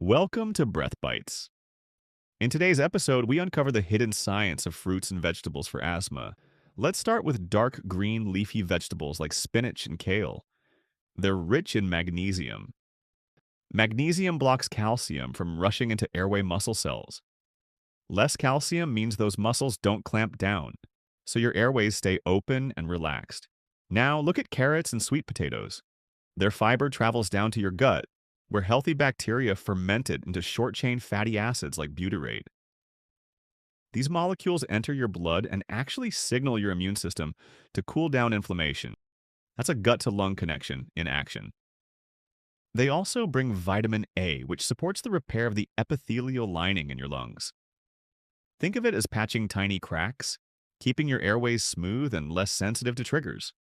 Welcome to Breath Bites. In today's episode, we uncover the hidden science of fruits and vegetables for asthma. Let's start with dark green leafy vegetables like spinach and kale. They're rich in magnesium. Magnesium blocks calcium from rushing into airway muscle cells. Less calcium means those muscles don't clamp down, so your airways stay open and relaxed. Now look at carrots and sweet potatoes. Their fiber travels down to your gut, where healthy bacteria ferment it into short-chain fatty acids like butyrate. These molecules enter your blood and actually signal your immune system to cool down inflammation. That's a gut-to-lung connection in action. They also bring vitamin A, which supports the repair of the epithelial lining in your lungs. Think of it as patching tiny cracks, keeping your airways smooth and less sensitive to triggers.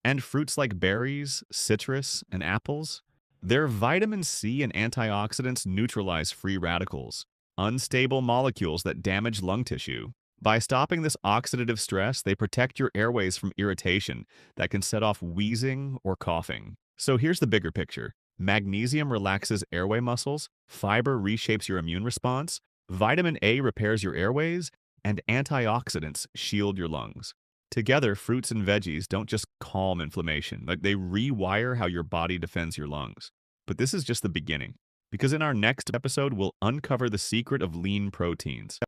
And fruits like berries, citrus, and apples, their vitamin C and antioxidants neutralize free radicals, unstable molecules that damage lung tissue. By stopping this oxidative stress, they protect your airways from irritation that can set off wheezing or coughing. So here's the bigger picture. Magnesium relaxes airway muscles, fiber reshapes your immune response, vitamin A repairs your airways, and antioxidants shield your lungs. Together, fruits and veggies don't just calm inflammation, like they rewire how your body defends your lungs. But this is just the beginning, because in our next episode, we'll uncover the secret of lean proteins.